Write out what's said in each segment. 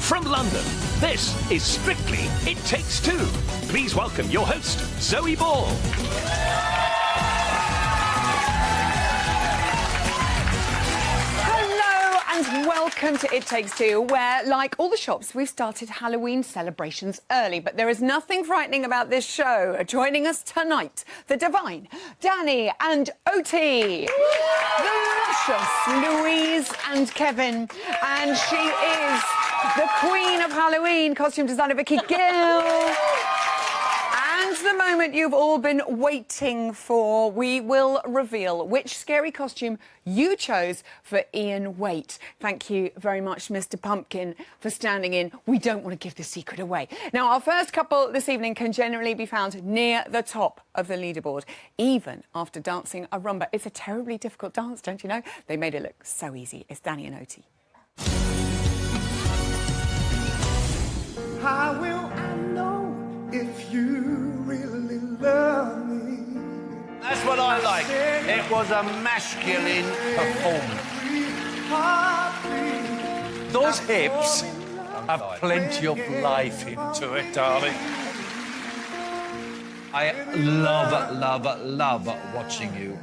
From London, this is Strictly It Takes Two. Please welcome your host, Zoe Ball. Hello and welcome to It Takes Two, where, like all the shops, we've started Halloween celebrations early. But there is nothing frightening about this show. Joining us tonight, the divine Danny and Oti, the luscious Louise and Kevin, and she is the Queen of Halloween, costume designer Vicky Gill. And the moment you've all been waiting for, we will reveal which scary costume you chose for Ian Waite. Thank you very much, Mr. Pumpkin, for standing in. We don't want to give the secret away. Now, our first couple this evening can generally be found near the top of the leaderboard, even after dancing a rumba. It's a terribly difficult dance, don't you know? They made it look so easy. It's Danny and Oti. How will I know if you really love me? That's what I like. It was a masculine performance. Those hips have plenty of life into it, darling. I love watching you.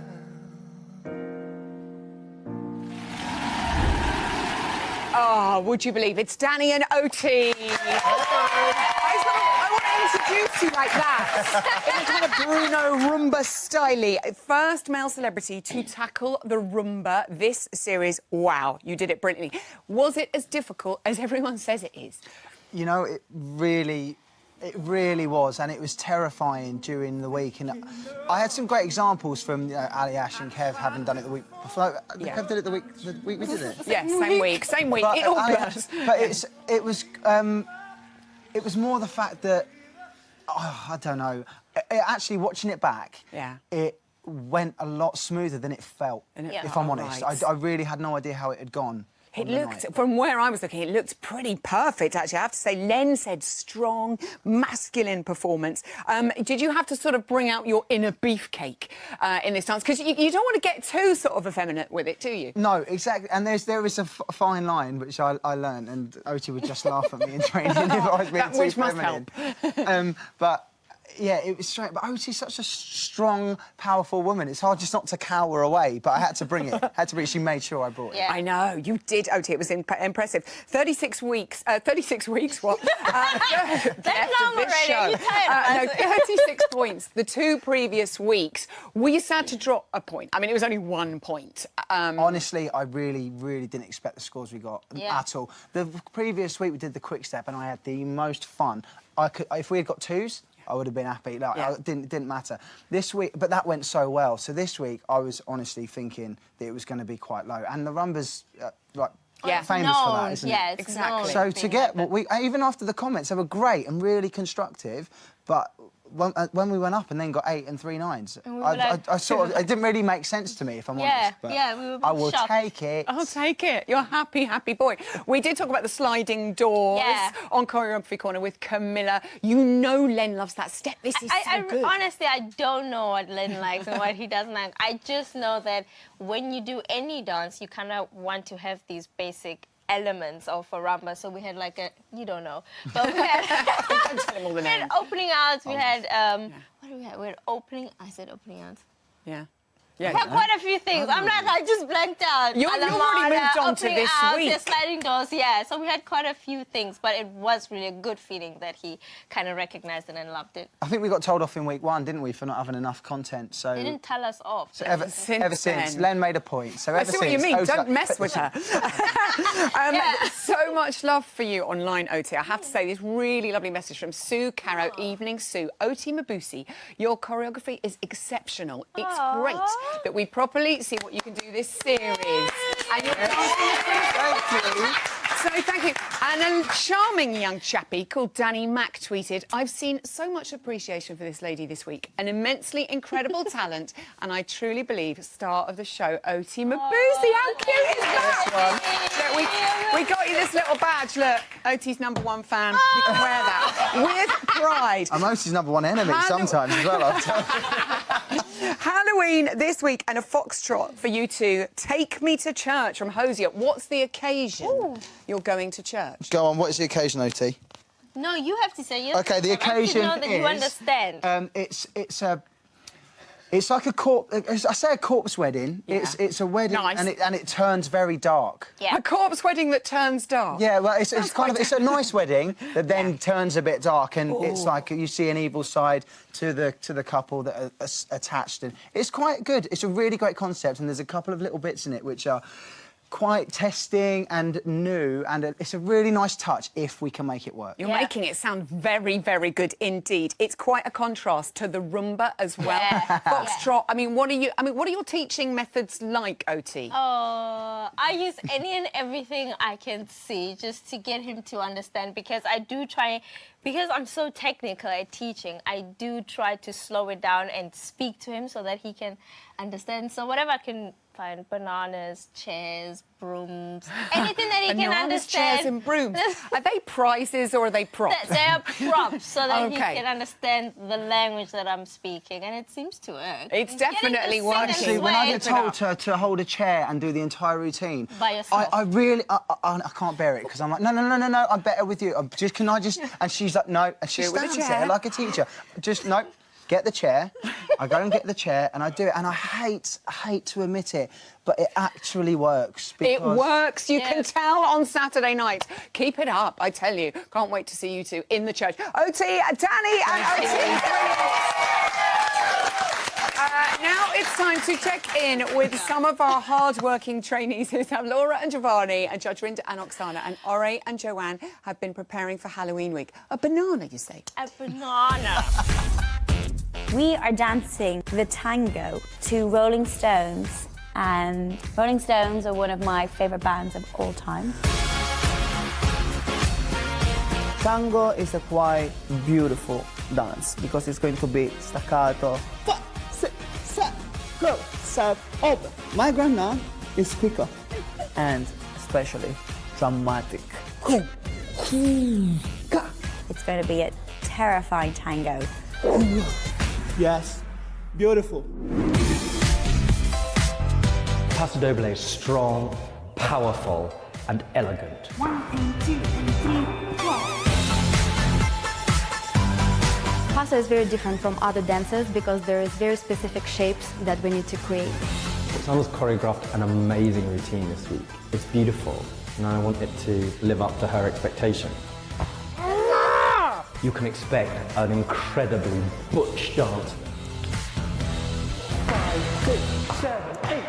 Oh, would you believe it's Danny and Oti? I want to introduce you like that. In a kind of Bruno Rumba style. First male celebrity to tackle the rumba this series. Wow, you did it brilliantly. Was it as difficult as everyone says it is? You know, it really was, and it was terrifying during the week. And I had some great examples from Ali, Ash and Kev having done it the week before. Yeah. Kev did it the week we did it. Yeah, same week. But, it all blurs. But it was more the fact that, I don't know, actually watching it back, yeah, it went a lot smoother than it felt, if I'm honest. Right. I really had no idea how it had gone. It looked, from where I was looking, it looked pretty perfect, actually. I have to say, Len said strong, masculine performance. Did you have to sort of bring out your inner beefcake in this dance? Because you don't want to get too sort of effeminate with it, do you? No, exactly. And there is a fine line, which I learned, and Oti would just laugh at me in training if I was being too feminine. Must help. But yeah, it was straight. But Oti's such a strong, powerful woman. It's hard just not to cower away. But I had to bring it. She made sure I brought it. Yeah. I know, you did, Oti. It was impressive. 36 weeks. 36 weeks, what? That's long already. 36 points. The two previous weeks. Were you sad to drop a point? I mean, it was only 1 point. Honestly, I really didn't expect the scores we got at all. The previous week we did the quick step, and I had the most fun. If we had got twos, I would have been happy. Like, it didn't matter. This week, but that went so well. So this week, I was honestly thinking that it was going to be quite low. And the rumba's famous for that, isn't it? Exactly. So to get what even after the comments, they were great and really constructive. But when we went up and then got 8 and 3 9s, I sort of, it didn't really make sense to me, if I'm honest. But we were I will shocked. take it. I'll take it. You're a happy boy. We did talk about the sliding doors on Choreography Corner with Camilla. You know Len loves that step. This is so good. Honestly, I don't know what Len likes and what he doesn't like. I just know that when you do any dance, you kind of want to have these basic elements of a rumba. So we had like a, you don't know, but we had, Don't tell him all the we had names. opening outs, we had, what do we have? We had I said opening outs. Yeah. We had quite a few things. I just blanked out. You've already moved on to this week. Yeah, sliding doors, yeah. So we had quite a few things, but it was really a good feeling that he kind of recognised it and loved it. I think we got told off in week 1, didn't we, for not having enough content? So They didn't tell us off. So ever since, Len made a point. So I ever see since, what you mean. Oti's Don't like, mess with her. So much love for you online, Oti. I have to say, this really lovely message from Sue Caro. Evening, Sue. Oti Mabusi, your choreography is exceptional. It's great that we properly see what you can do this series. And you're Thank you. So thank you. And a charming young chappie called Danny Mack tweeted, "I've seen so much appreciation for this lady this week. An immensely incredible talent, and I truly believe star of the show, Oti Mabusi." How cute is that? Look, we got you this little badge. Look, Oti's #1 fan. You can wear that with pride. I'm Oti's #1 enemy sometimes as well. I'll tell you. Halloween this week and a foxtrot for you to take me to church from Hosier. What's the occasion you're going to church? Go on, what is the occasion, OT? No, you have to say. You OK, the occasion I have to know that you understand. It's like a corpse. I say a corpse wedding. Yeah. It's a wedding, nice. and it turns very dark. Yeah. A corpse wedding that turns dark. Yeah, well, it's a nice wedding that then turns a bit dark, and it's like you see an evil side to the couple that are attached, and it's quite good. It's a really great concept, and there's a couple of little bits in it which are quite testing and new, and it's a really nice touch if we can make it work. You're making it sound very, very good indeed. It's quite a contrast to the rumba as well. Foxtrot. I mean, what are your teaching methods like, OT? I use any and everything I can see just to get him to understand, because I do try. Because I'm so technical at teaching, I do try to slow it down and speak to him so that he can understand. So whatever I can find, bananas, chairs, brooms, anything that he can understand. Chairs and brooms. Are they prizes or are they props? They are props so that he can understand the language that I'm speaking, and it seems to work. It's definitely working. See, when I get told to hold a chair and do the entire routine, by yourself, I really I can't bear it, because I'm like, no, I'm better with you. Can I just? And she's like, no, and she stands there like a teacher. Just no. Get the chair. I go and get the chair and I do it, and I hate to admit it, but it actually works. It works. You can tell on Saturday night. Keep it up, I tell you. Can't wait to see you two in the church. OT, Danny, and OT. Now it's time to check in with some of our hard-working trainees. Here's how Laura and Giovanni and Judge Rinda and Oksana and Ore and Joanne have been preparing for Halloween week. A banana, you say? A banana. We are dancing the tango to Rolling Stones, and Rolling Stones are one of my favourite bands of all time. Tango is a quite beautiful dance because it's going to be staccato. Go, set, open. My grandma is quicker and especially dramatic. It's going to be a terrifying tango. Yes, beautiful. Paso Doble is strong, powerful, and elegant. 1 and 2 and 3, 4. Paso is very different from other dances because there is very specific shapes that we need to create. Oksana's choreographed an amazing routine this week. It's beautiful, and I want it to live up to her expectation. You can expect an incredibly butch dance. 5, 6, 7, 8.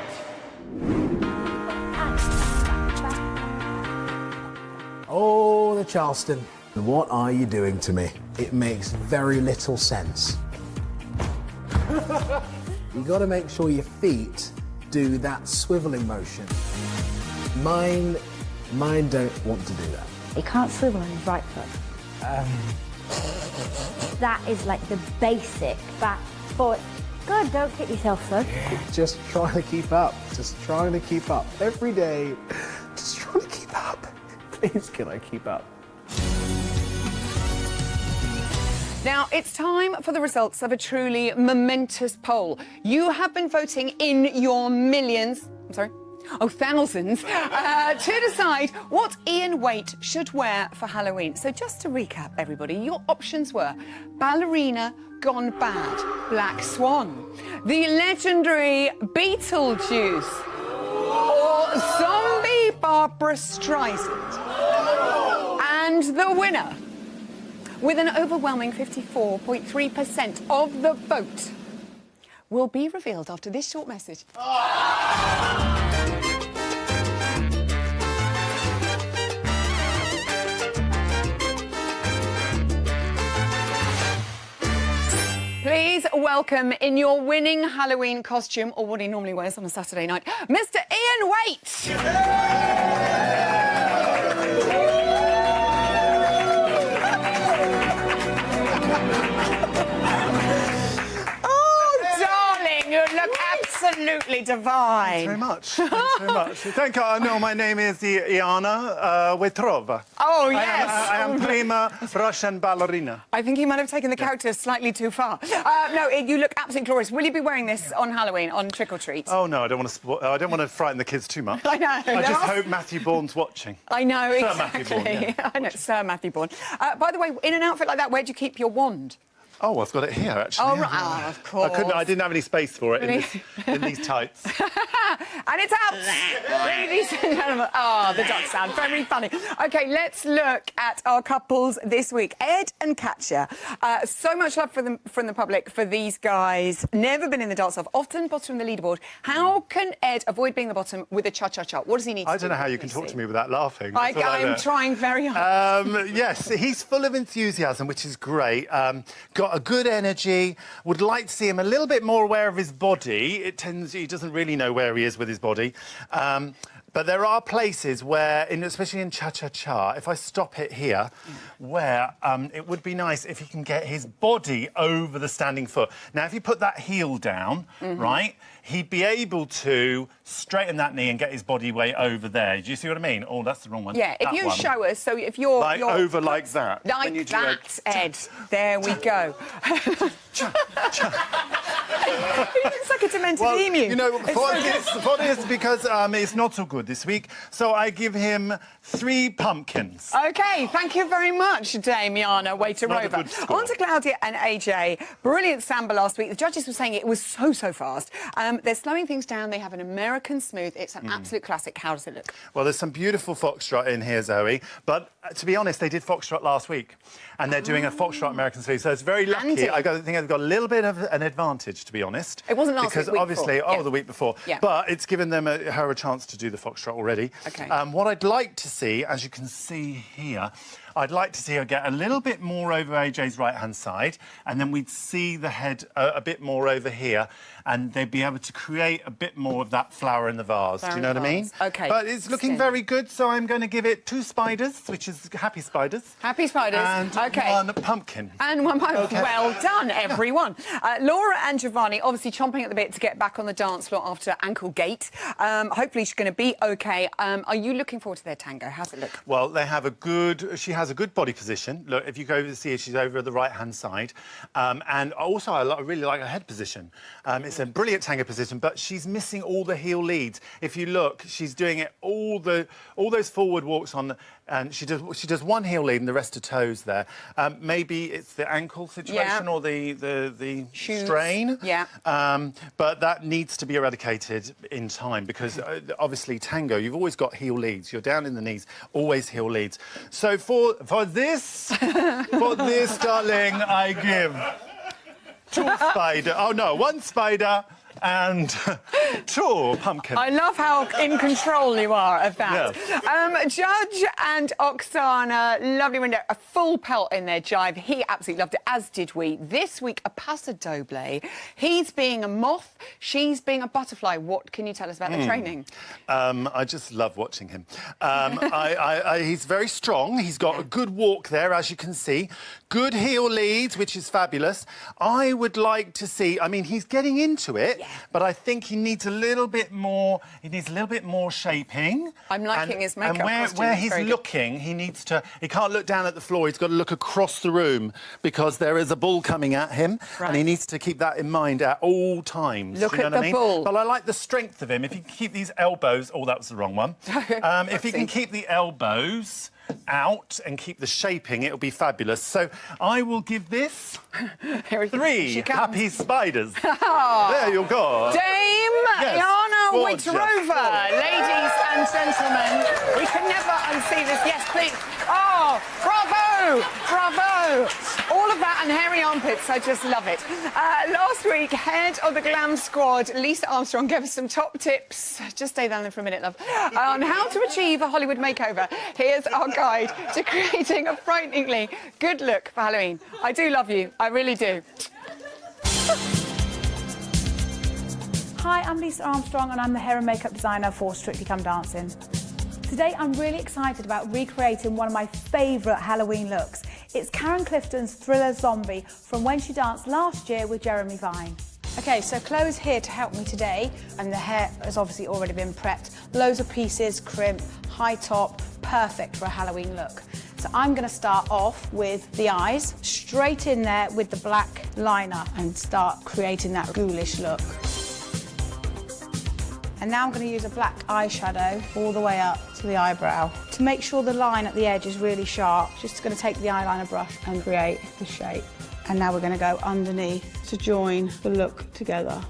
Oh, the Charleston. What are you doing to me? It makes very little sense. You got to make sure your feet do that swiveling motion. Mine don't want to do that. You can't swivel on your right foot. That is like the basic back, forward. God, don't hit yourself, son. Just trying to keep up. Just trying to keep up. Every day, just trying to keep up. Please, can I keep up? Now, it's time for the results of a truly momentous poll. You have been voting in your thousands, to decide what Ian Waite should wear for Halloween. So just to recap, everybody, your options were ballerina gone bad, Black Swan, the legendary Beetlejuice, or zombie Barbara Streisand. And the winner, with an overwhelming 54.3% of the vote, will be revealed after this short message. Please welcome, in your winning Halloween costume, or what he normally wears on a Saturday night, Mr. Ian Waite! Oh, darling, you look absolutely absolutely divine. Thanks very much. Thanks very much. Thank you. No, my name is Iana Waitrova. Oh, yes. I am prima Russian ballerina. I think you might have taken the character slightly too far. No, you look absolutely glorious. Will you be wearing this on Halloween, on Trick or Treat? Oh, no, I don't want to frighten the kids too much. I know. I just hope Matthew Bourne's watching. I know, Sir exactly. Matthew Bourne, yeah. I know, Sir Matthew Bourne. By the way, in an outfit like that, where do you keep your wand? Oh, I've got it here, actually. Oh, right. Oh, of course. I didn't have any space for it in these tights. And it's out! Ladies and gentlemen. Oh, the duck sound. Very funny. OK, let's look at our couples this week. Ed and Katja. So much love from the public for these guys. Never been in the dance-off. Often bottom of the leaderboard. How can Ed avoid being the bottom with a cha-cha-cha? What does he need to do? I don't know how you can talk to me without laughing. I'm trying very hard. Yes, he's full of enthusiasm, which is great. Got a good energy. Would like to see him a little bit more aware of his body. He doesn't really know where he is with his body. But there are places where, especially in cha-cha-cha, if I stop it here, where it would be nice if he can get his body over the standing foot. Now, if you put that heel down, right, he'd be able to straighten that knee and get his body weight over there. Do you see what I mean? Oh, that's the wrong one. Yeah, if you show us, so if you're... Like over like that. Like that, Ed. There we go. He looks like a demented emu. You know, for this, because it's not so good this week, so I give him 3 pumpkins. OK, thank you very much, Damiana Waitrova. On to Claudia and AJ. Brilliant samba last week. The judges were saying it was so fast. They're slowing things down. They have an American smooth. It's an absolute classic. How does it look? Well, there's some beautiful foxtrot in here, Zoe. But to be honest, they did foxtrot last week, and they're doing a foxtrot American smooth. So it's very lucky. I think they've got a little bit of an advantage, to be honest. It wasn't last week. Because obviously, the week before. Yeah. But it's given them her a chance to do the foxtrot already. OK. What I'd like to see, as you can see here, I'd like to see her get a little bit more over AJ's right-hand side, and then we'd see the head a bit more over here, and they'd be able to create a bit more of that flower in the vase. Do you know what I mean? OK. But it's looking very good, so I'm going to give it 2 spiders, which is happy spiders. Happy spiders. And OK. 1 pumpkin. And 1 pumpkin. Okay. Well done, everyone. Laura and Giovanni obviously chomping at the bit to get back on the dance floor after ankle gate. Hopefully she's going to be OK. Are you looking forward to their tango? How's it look? Well, she has a good body position. Look, if you go over to see her, she's over at the right-hand side. And also, I really like her head position. It's a brilliant tango position, but she's missing all the heel leads. If you look, she's doing it all those forward walks on, and she does 1 heel lead and the rest are toes there. Maybe it's the ankle situation or the strain. Yeah. But that needs to be eradicated in time because obviously tango, you've always got heel leads. You're down in the knees, always heel leads. So for this, darling, I give 2 spider. Oh no, 1 spider and 2 pumpkins. I love how in control you are of that. Yes. Judge and Oksana, lovely window, a full pelt in their jive. He absolutely loved it, as did we. This week, a paso doble. He's being a moth, she's being a butterfly. What can you tell us about the training? I just love watching him. He's very strong. He's got a good walk there, as you can see. Good heel leads, which is fabulous. I would like to see, I mean, he's getting into it, but I think he needs a little bit more, shaping. I'm liking his makeup And where he's looking, he can't look down at the floor, he's got to look across the room because there is a bull coming at him, and he needs to keep that in mind at all times. Look at the bull. But I like the strength of him. If he can keep these elbows, that was the wrong one. If he can keep the elbows out and keep the shaping, it'll be fabulous. So I will give this 3 happy spiders. There you go. Dame Iana Waitrova. Ladies and gentlemen, we can never unsee this. Yes, please. Oh, bravo! Bravo! All of that and hairy armpits, I just love it. Last week, head of the glam squad, Lisa Armstrong, gave us some top tips. Just stay down there for a minute, love. On how to achieve a Hollywood makeover. Here's our guide to creating a frighteningly good look for Halloween. I do love you. I really do. Hi, I'm Lisa Armstrong and I'm the hair and makeup designer for Strictly Come Dancing. Today I'm really excited about recreating one of my favourite Halloween looks. It's Karen Clifton's Thriller Zombie from when she danced last year with Jeremy Vine. Okay, so Chloe's here to help me today, and the hair has obviously already been prepped. Loads of pieces, crimp, high top, perfect for a Halloween look. So I'm going to start off with the eyes, straight in there with the black liner and start creating that ghoulish look. And now I'm going to use a black eyeshadow all the way up to the eyebrow. To make sure the line at the edge is really sharp, just going to take the eyeliner brush and create the shape. And now we're going to go underneath to join the look together.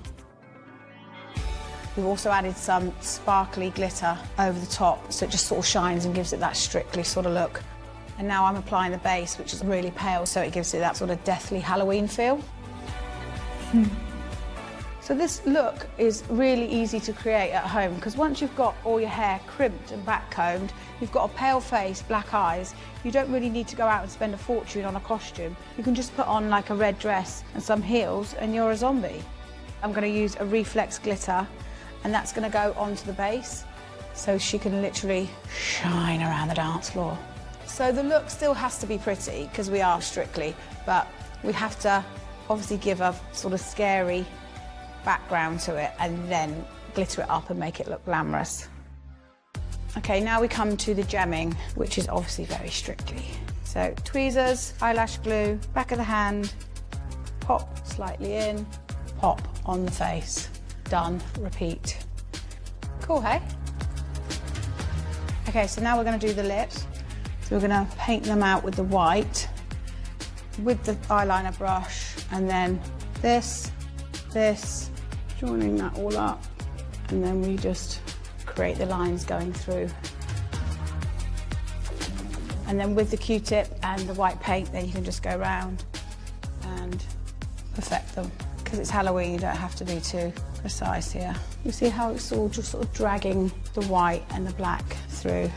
We've also added some sparkly glitter over the top, so it just sort of shines and gives it that Strictly sort of look. And now I'm applying the base, which is really pale, so it gives it that sort of deathly Halloween feel. So this look is really easy to create at home, because once you've got all your hair crimped and backcombed, you've got a pale face, black eyes, you don't really need to go out and spend a fortune on a costume. You can just put on like a red dress and some heels and you're a zombie. I'm going to use a reflex glitter, and that's going to go onto the base so she can literally shine around the dance floor. So the look still has to be pretty because we are Strictly, but we have to obviously give a sort of scary background to it and then glitter it up and make it look glamorous. Okay, now we come to the gemming, which is obviously very Strictly. So tweezers, eyelash glue, back of the hand, pop slightly in, pop on the face. Done, repeat. Cool, hey? Okay, so now we're going to do the lips. So we're going to paint them out with the white, with the eyeliner brush, and then this, joining that all up, and then we just create the lines going through. And then with the Q-tip and the white paint, then you can just go around and perfect them. Because it's Halloween, you don't have to be too precise here. You see how it's all just sort of dragging the white and the black through.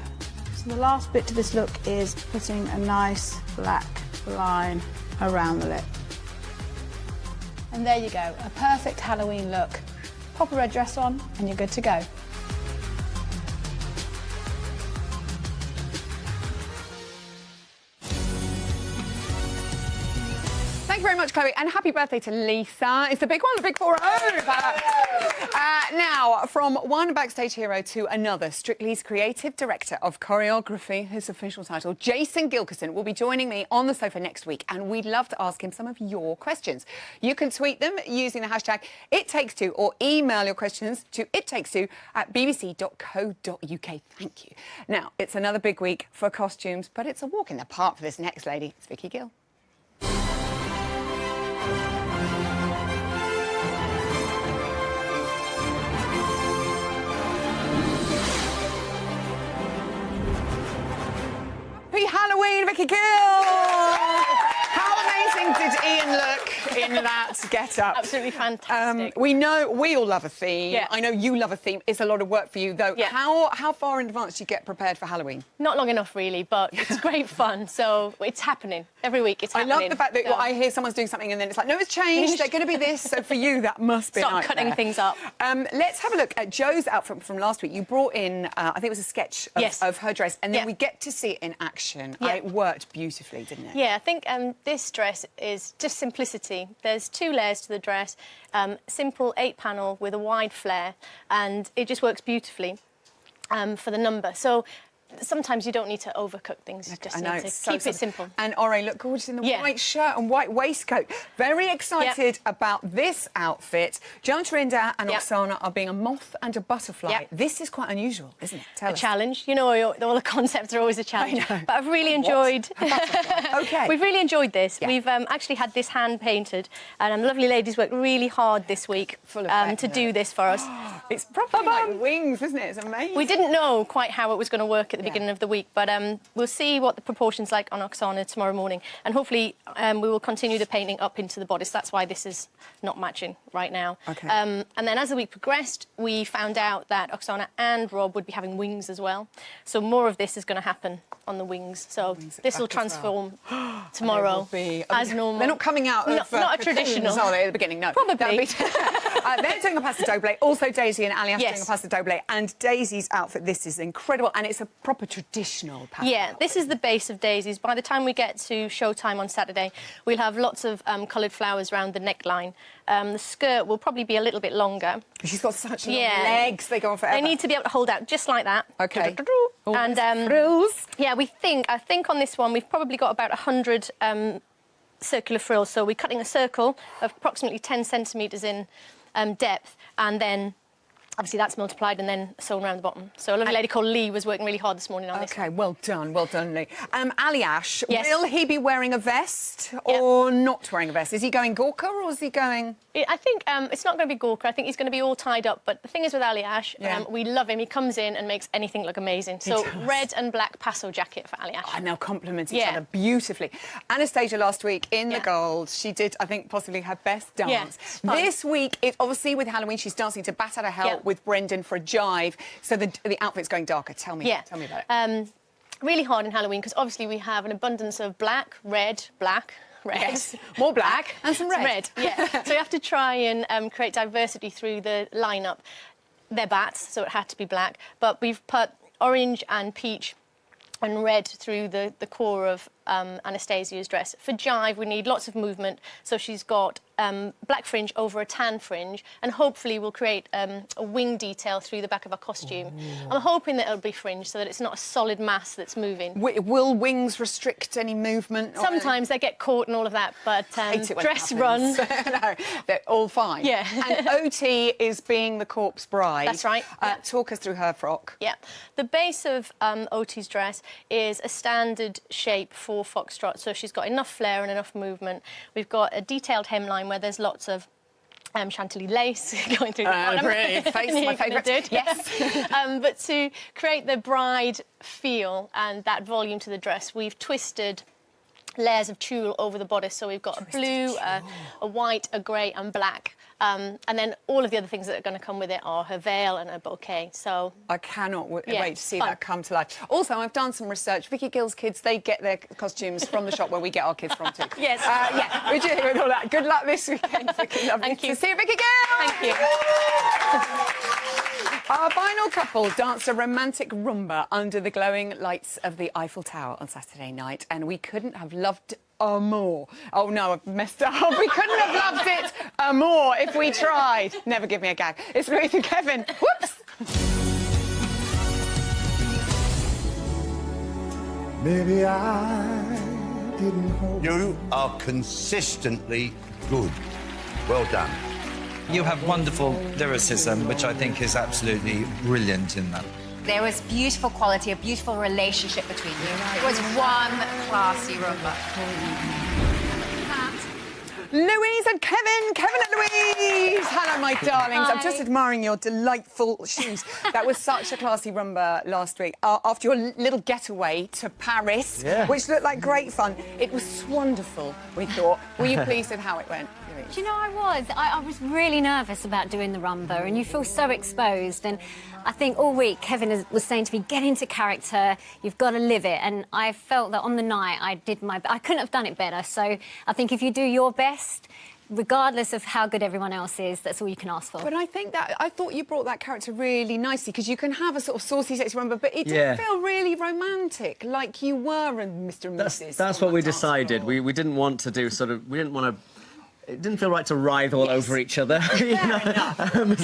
So the last bit to this look is putting a nice black line around the lip. And there you go, a perfect Halloween look. Pop a red dress on and you're good to go. Thank you very much, Chloe, and happy birthday to Lisa. It's the big one, the big 4-0. Now, from one backstage hero to another, Strictly's creative director of choreography, his official title, Jason Gilkison, will be joining me on the sofa next week, and we'd love to ask him some of your questions. You can tweet them using the hashtag #ItTakesTwo or email your questions to ittakestwo@bbc.co.uk. Thank you. Now, it's another big week for costumes, but it's a walk in the park for this next lady. It's Vicky Gill. Happy Halloween, Vicky Gill! How amazing did Ian look in that get-up? Absolutely fantastic. We know we all love a theme. Yeah. I know you love a theme. It's a lot of work for you, though. Yeah. How far in advance do you get prepared for Halloween? Not long enough, really, but it's great fun. So it's happening. Every week it's happening. I love the fact that I hear someone's doing something and then it's like, no, it's changed. They're going to be this. So for you, that must be a Start nightmare. cutting things up. Let's have a look at Jo's outfit from last week. You brought in, I think it was a sketch of her dress, and then we get to see it in action. Yeah. It worked beautifully, didn't it? Yeah, I think this dress is just simplicity. There's 2 layers to the dress, simple 8-panel with a wide flare, and it just works beautifully for the number. So sometimes you don't need to overcook things. You just need to keep it simple. And Ore looked gorgeous in the white shirt and white waistcoat. Very excited about this outfit. Joan Trinder and Oksana are being a moth and a butterfly. This is quite unusual, isn't it? Tell us. Challenge. You know, all the concepts are always a challenge. But I've really enjoyed... OK. We've really enjoyed this. We've actually had this hand-painted, and lovely ladies worked really hard this week to do this for us. It's properly like wings, isn't it? It's amazing. We didn't know quite how it was going to work at the beginning of the week, but we'll see what the proportion's like on Oksana tomorrow morning, and hopefully we will continue the painting up into the bodice. That's why this is not matching right now. Okay. And then as the week progressed, we found out that Oksana and Rob would be having wings as well, so more of this is going to happen on the wings. So this will transform tomorrow as normal. They're not coming out of not a traditional. Are they, at the beginning? No. Probably. They're doing a paso doble. Also, Daisy and Aliash Yes. doing a paso doble. And Daisy's outfit, this is incredible. And it's a proper traditional paso Yeah, outfit. this is the base of Daisy's. By the time we get to showtime on Saturday, we'll have lots of coloured flowers around the neckline. The skirt will probably be a little bit longer. She's got such long legs, they go on forever. They need to be able to hold out just like that. OK. And frills. yeah, I think on this one we've probably got about 100 circular frills. So we're cutting a circle of approximately 10 centimetres in depth, and then obviously that's multiplied and then sewn around the bottom. So a lovely lady called Lee was working really hard this morning on this. OK, well done, Lee. Aliash, Yes. will he be wearing a vest or not wearing a vest? Is he going Gorka or is he going... I think it's not going to be Gorka. I think he's going to be all tied up. But the thing is with Aliash, we love him. He comes in and makes anything look amazing. So red and black paso jacket for Aliash. And they'll complement each other beautifully. Anastasia last week in the gold, she did, I think, possibly her best dance. This week, obviously with Halloween, she's dancing to Bat Out of Hell with Brendan for a jive. So the outfit's going darker. Tell me about it. Really hard in Halloween because obviously we have an abundance of black, red, black. Red. Yes, more black and some red. Yeah. So you have to try and create diversity through the lineup. They're bats, so it had to be black. But we've put orange and peach and red through the core of Anastasia's dress. For jive, we need lots of movement. So she's got black fringe over a tan fringe, and hopefully we'll create a wing detail through the back of her costume. I'm hoping that it'll be fringe so that it's not a solid mass that's moving. Will wings restrict any movement? Sometimes they get caught and all of that, but dress runs. No, they're all fine. Yeah. And OT is being the corpse bride. That's right. Talk us through her frock. Yeah. The base of OT's dress is a standard shape for foxtrot, so she's got enough flare and enough movement. We've got a detailed hemline where there's lots of chantilly lace going through the bottom. Brilliant. Face, my favourite. Yes. But to create the bride feel and that volume to the dress, we've twisted layers of tulle over the bodice. So we've got a blue, a white, a grey and black. And then all of the other things that are going to come with it are her veil and her bouquet. So I cannot wait to see that come to life. Also, I've done some research. Vicky Gill's kids, they get their costumes from the shop where we get our kids from too. Yes. Yeah, we're doing all that. Good luck this weekend, Vicky. Lovely Thank you. to see you, Vicky Gill. Thank you. Our final couple danced a romantic rumba under the glowing lights of the Eiffel Tower on Saturday night, and we couldn't have loved more. Oh no, I've messed up. We couldn't have loved it more if we tried. Never give me a gag. It's Louise and Kevin. Whoops. Maybe I didn't hope. You are consistently good. Well done. You have wonderful lyricism, which I think is absolutely brilliant in that. There was beautiful quality, a beautiful relationship between you. It was one classy rumba. Louise and Kevin. Kevin and Louise. Hello, my darlings. Hi. I'm just admiring your delightful shoes. That was such a classy rumba last week. After your little getaway to Paris, which looked like great fun, it was wonderful, we thought. Were you pleased with how it went? Do you know, I was really nervous about doing the rumba, and you feel so exposed. And I think all week Kevin was saying to me, get into character, you've got to live it. And I felt that on the night I couldn't have done it better. So I think if you do your best, regardless of how good everyone else is, that's all you can ask for. But I thought you brought that character really nicely, because you can have a sort of saucy, sexy rumba, but it didn't feel really romantic, like you were in Mr. and Mrs. That's what we decided. We didn't want to do we didn't want to. It didn't feel right to writhe all over each other. You know?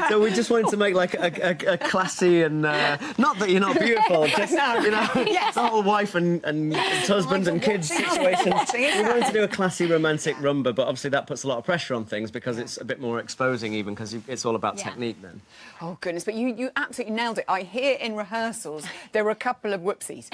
So we just wanted to make like a classy and not that you're not beautiful, just you know, the whole wife and husband and kids situation. We wanted to do a classy romantic rumba, but obviously that puts a lot of pressure on things because it's a bit more exposing, even because it's all about technique then. Oh goodness, but you absolutely nailed it. I hear in rehearsals there were a couple of whoopsies.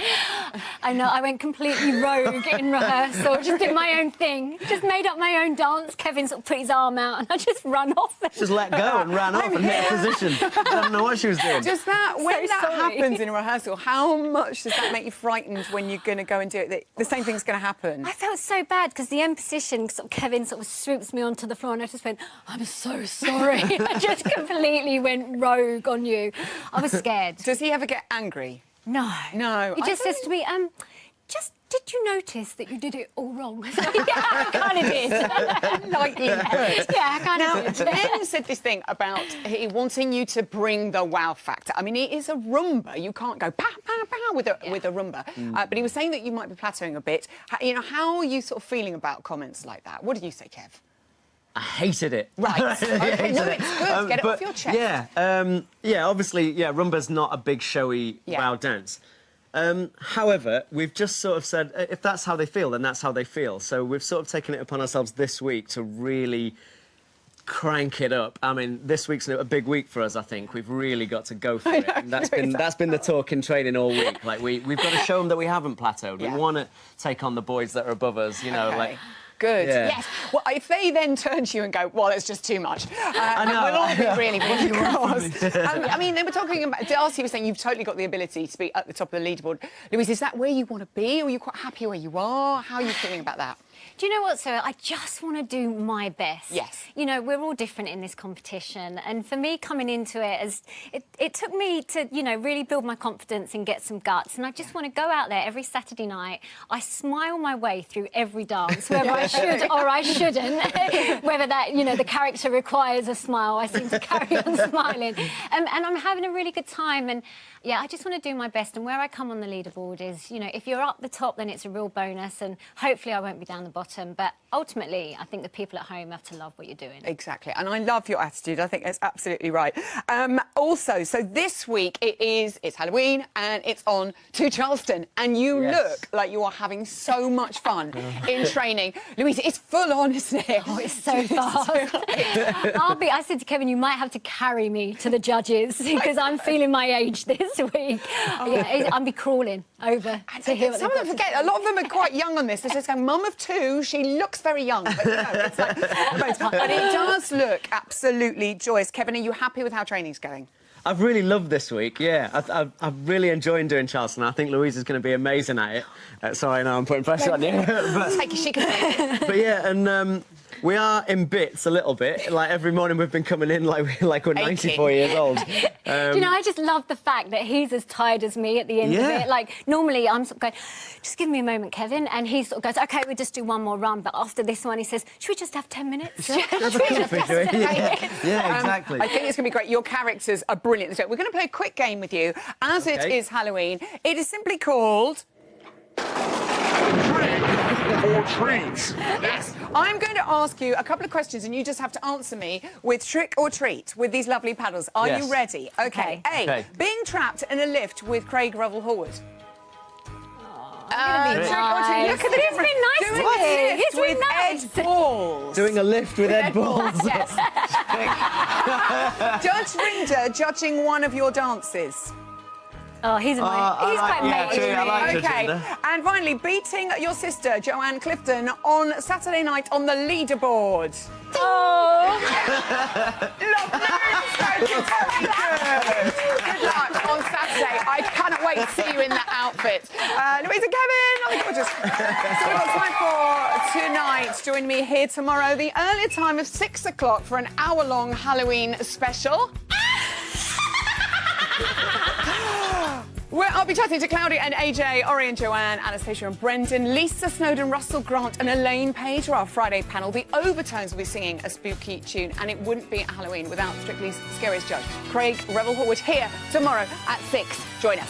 I know, I went completely rogue in rehearsal, just did my own thing, just made up my own dance. Kevin sort of put his arm out and I just ran off. Just let go and ran off and hit a position. I don't know what she was doing. Does that, when that happens in a rehearsal, how much does that make you frightened when you're going to go and do it? That the same thing's going to happen? I felt so bad because the end position, Kevin sort of swoops me onto the floor and I just went, I'm so sorry. I just completely went rogue on you. I was scared. Does he ever get angry? No. No. He just says to me, Did you notice that you did it all wrong? Yeah, I kind of did. Lightly hurt. Yeah, I kind of did. Ben said this thing about he wanting you to bring the wow factor. I mean, it is a rumba. You can't go pow, pow, pow with a rumba. But he was saying that you might be plateauing a bit. You know, how are you sort of feeling about comments like that? What did you say, Kev? I hated it. Right. Okay, no, it's good. Get it off your chest. Yeah, obviously, rumba's not a big, showy wow dance. However, we've just sort of said, if that's how they feel, then that's how they feel. So we've sort of taken it upon ourselves this week to really crank it up. I mean, this week's a big week for us, I think. We've really got to go for it. And that's been the talk in training all week. Like, we've got to show them that we haven't plateaued. Yeah. We want to take on the boys that are above us, you know, like... Good. Yeah. Yes. Well, if they then turn to you and go, well, it's just too much, I know. we'll all be really cross. I mean, they were talking about... Darcy was saying you've totally got the ability to be at the top of the leaderboard. Louise, is that where you want to be, or are you quite happy where you are? How are you feeling about that? Do you know what, Sarah? I just want to do my best. Yes. You know, we're all different in this competition. And for me, coming into it, it took me to, you know, really build my confidence and get some guts. And I just want to go out there every Saturday night. I smile my way through every dance, whether I should or I shouldn't. Whether that, you know, the character requires a smile, I seem to carry on smiling. And I'm having a really good time. And, yeah, I just want to do my best. And where I come on the leaderboard is, you know, if you're up the top, then it's a real bonus. And hopefully I won't be down the bottom. But ultimately, I think the people at home have to love what you're doing. Exactly. And I love your attitude. I think that's absolutely right. Also, so this week it's Halloween and it's on to Charleston. And you look like you are having so much fun in training. Louise, it's full on, isn't it? Oh, it's so fast. I said to Kevin, you might have to carry me to the judges because I'm feeling my age this week. Yeah, I'll be crawling over to hear what some of them forget. A lot of them are quite young on this. They're just going, Mum of two, she looks very young. But no, it's like, but it does look absolutely joyous. Kevin, are you happy with how training's going? I've really loved this week, yeah. I've really enjoyed doing Charleston. I think Louise is going to be amazing at it. Sorry, no, I'm putting pressure on you. But yeah, and we are in bits a little bit. Like, every morning we've been coming in like we're 94 years old. Do you know, I just love the fact that he's as tired as me at the end of it. Like, normally I'm sort of going, just give me a moment, Kevin. And he sort of goes, OK, we'll just do one more run. But after this one, he says, should we just have 10 minutes? Yeah, exactly. I think it's going to be great. Your characters are brilliant. We're going to play a quick game with you. As it is Halloween, it is simply called... Or treats. Yes. I'm going to ask you a couple of questions and you just have to answer me with trick or treat with these lovely paddles. Are you ready? OK. A. Being trapped in a lift with Craig Revel-Horwood. Trick or treat. Look at the difference. Doing a lift with Ed Balls. Doing a lift with Ed Balls. Yes. Judge Rinder judging one of your dances. Oh, he's amazing. He's quite amazing. I like OK. And finally, beating your sister, Joanne Clifton, on Saturday night on the leaderboard. Oh. Lovely. Thank you very good. Good luck on Saturday. I cannot wait to see you in that outfit. Louise and Kevin, oh, gorgeous. So we've got time for tonight. Join me here tomorrow, the earlier time of 6 o'clock for an hour-long Halloween special. I'll be chatting to Claudia and AJ, Ori and Joanne, Anastasia and Brendan, Lisa Snowden, Russell Grant and Elaine Page are our Friday panel. The Overtones will be singing a spooky tune, and it wouldn't be Halloween without Strictly's Scariest Judge, Craig Revel-Horwood, here tomorrow at 6. Join us.